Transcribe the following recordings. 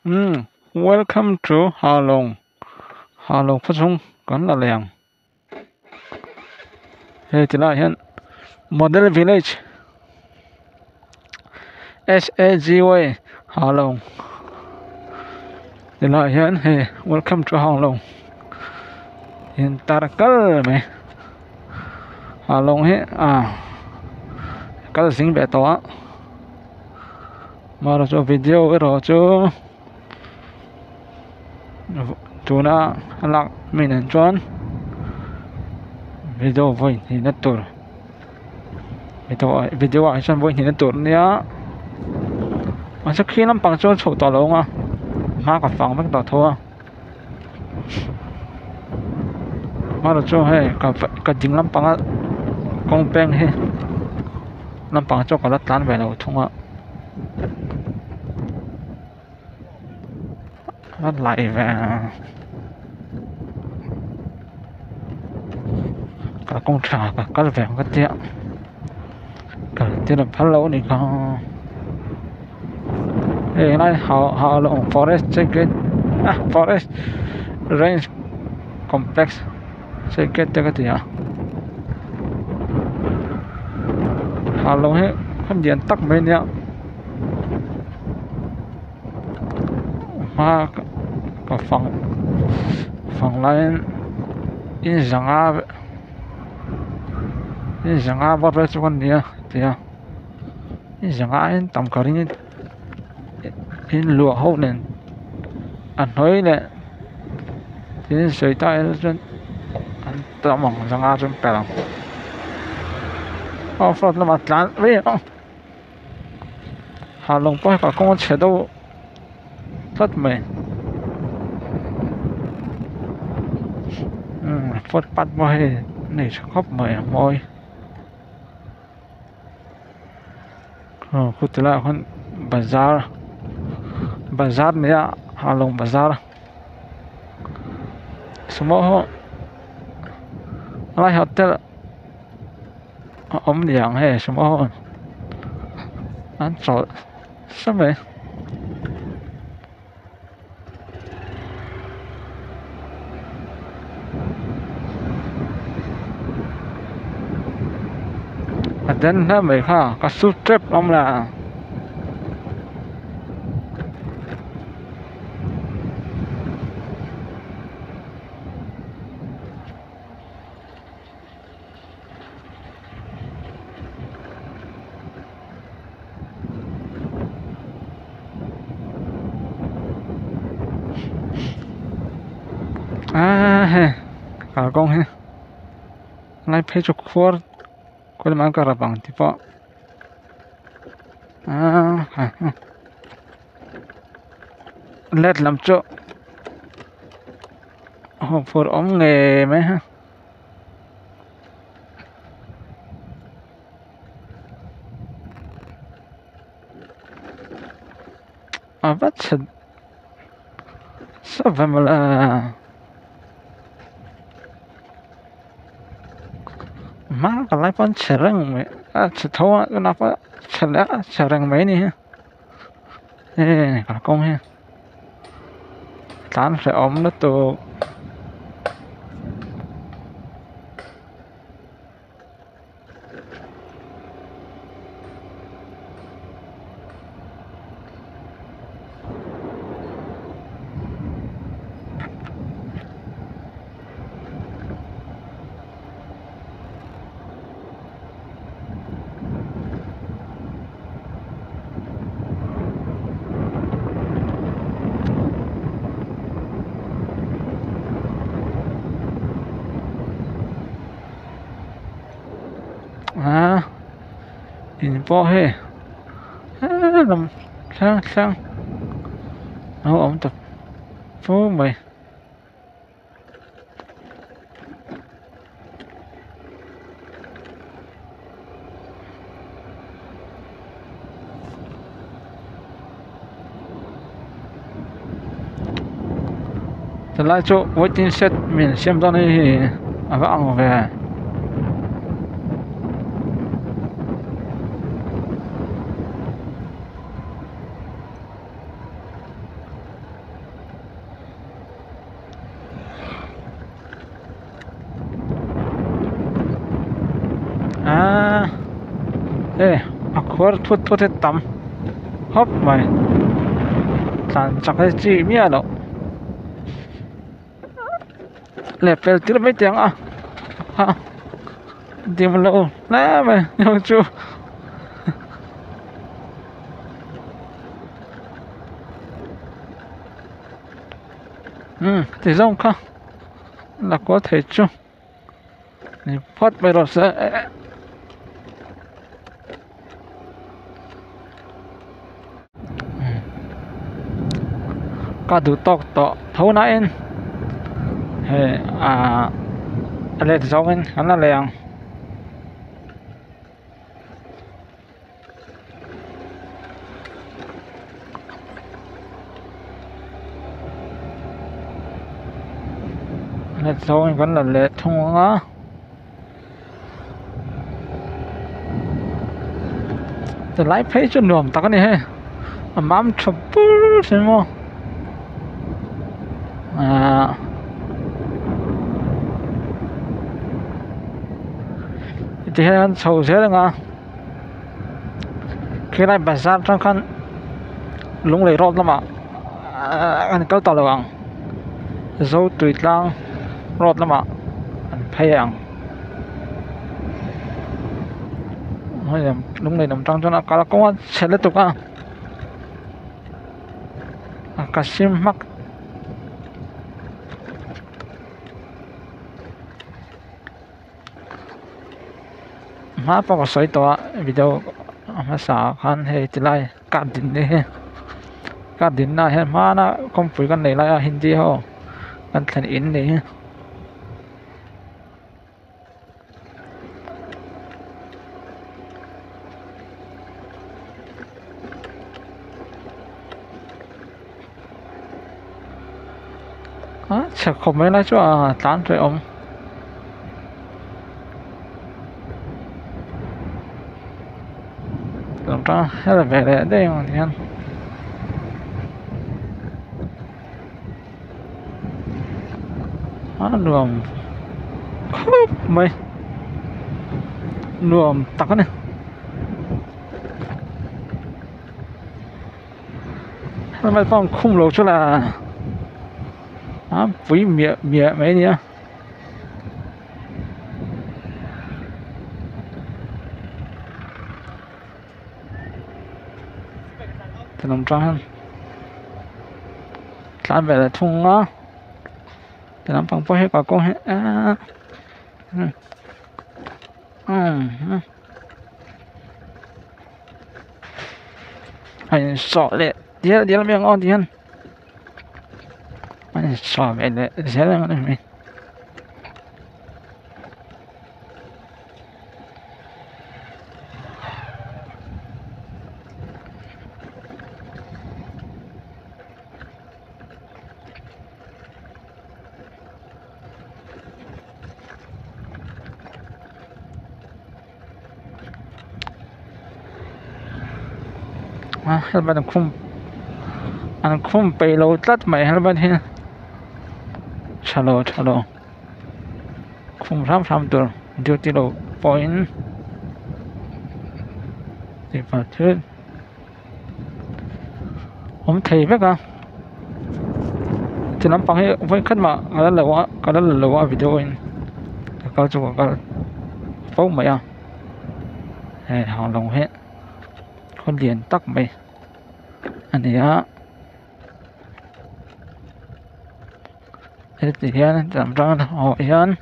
Welcome to Hà Long. Hà Long phát sóng còn là làng. Hey, thì lại hiện Model Village. SAGY Hà Long. Thì lại hiện hey, welcome to Hà Long. Hiện tarakal mày. Hà Long he kal sing be to. Mà cho video rồi cho tuna lak mình anh chọn video vui thì nó tur video anh chọn vui thì nó tur nhá mà sau khi làm bằng cho sổ tỏ luôn à mà cả phòng bắt tỏ thua mà cho hay cả chính làm bằng công beng hay làm bằng cho cả lát tan về đầu thung à bắt lại về cả công trả cả cắt vẹn cả tiệm là phát lâu này không hey này họ là forest check forest range complex check cái gì à họ lâu hết không điện tắc mấy nhá mà cả phòng lại in rằng bắt đầu con nhá thì in rằng in tầm cỡ như in lụa hậu nên anh nói nè thì sợi tay trên anh tầm mỏng rằng trên bè lòng phật là mặt lán vậy hà long bao cả con chế độ rất mệt phật bắt mày này khóc mày môi khu tự lại con bazar này hà long bazar semua lại hotel liang hay semua anh sợ sao vậy đến đó mày ha có suốt trip ông là he cả con he lại phải chụp khuôn khuôn mang cả bằng thì po lết làm chỗ phur ống nghề mấy ha bắt sao vậy mà là má cái lại vẫn serang mấy chỉ thua cái nào phải serang mấy nè cả con ha tán sẽ ống nó tụ in po he làm sang ông tập phố mày trở lại chỗ waiting set mình xem ra đây thì vợ về à khóa thút thút hết tắm hop mày tàn chắc cái gì mía đâu lẹp pel tít mấy tiếng à ha tìm lâu nè mày nhau chú thì giống không là có thể chung thì phát bây giờ sẽ cả đủ tóc tọ thấu nãy hệ lên giống anh hắn là lèng lên giống anh vẫn là lệ thung á từ lái phê cho nườm tao cái này hay mám chụp xem không thì hắn sầu thế là khi này bà ra trong khăn lúng lấy rót lắm ạ anh câu tao là bằng dấu tùy lang rót lắm ạ anh phê ăn lúng lấy nằm trong cho nó cả là công an sẽ liên tục cả sim mắc má pa ko soi to video ma sa khan he tilai ka din ne ka din na he ma na kom pui kan nei la hindi ho kan than in ne chắc không mấy nói cho tán rồi ông làm cho hay là về để đây mà thì anh luồng mày luồng tắc này mày phong khung lồ cho là với mía mấy nhá thì làm cho làm về là thùng á thì làm bằng hết quả con hết anh sợ lệ đi làm miếng ngon thì anh sợ mẹ lệ sẽ là mình helmet anh không bị lâu tắt mày helmet here chalo không sắm được duty low point thì phải chứ ông thầy biết à thì nắm bằng hết với khách mà cái đó là lâu video anh câu chuyện cái phố mày họ lòng hết con liền tắt mày anh ấy thì hiện làm ra họ hiện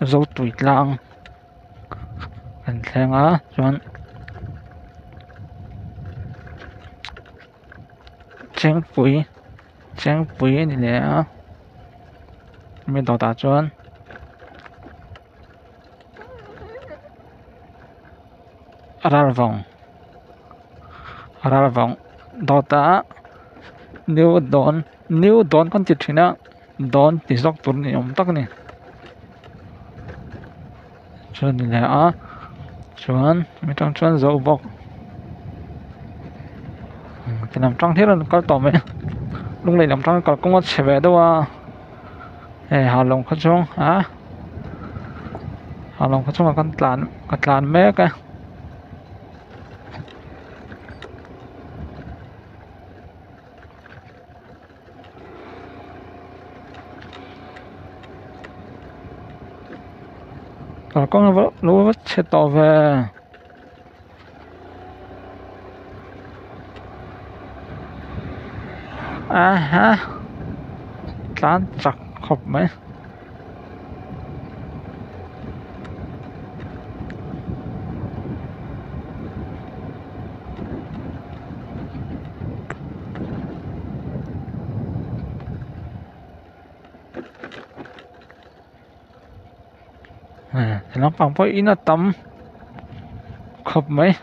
dấu tuổi lang anh xem chọn trang bụi này nè mình đào tạo chọn ra vòng đào tạo new don con chữ china don thì dọc tuần này ông tắc này chọn này chọn mình chọn dấu bọc thì làm trong thế là có tỏ mẹ lúc này làm trong có công sẽ về đâu hà long có chung hà long có chung là con tàn mẹ cái Còn con nó vẫn sẽ tỏ về à ha tán chặt khóc mấy thì nó bằng với ý nó tắm khóc mấy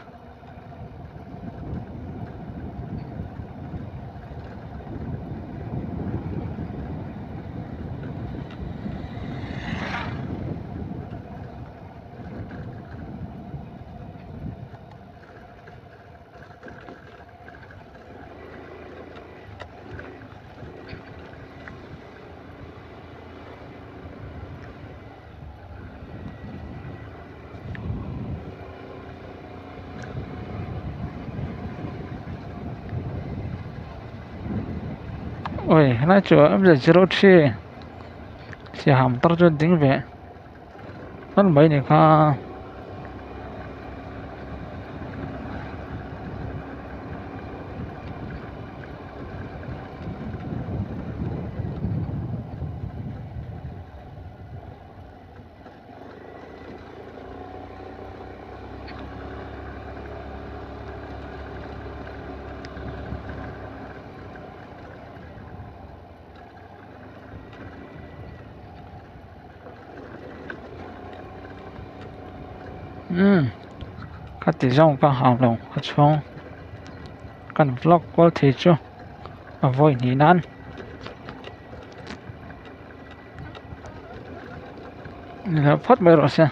ôi nó chưa em giờ zero chi thì hàm tao cho tiếng về nó mấy này kha cái tỷ trọng cái hàm lòng cái chung cái vlog của thì chú à vui nhỉ nan là phát mấy rồi xem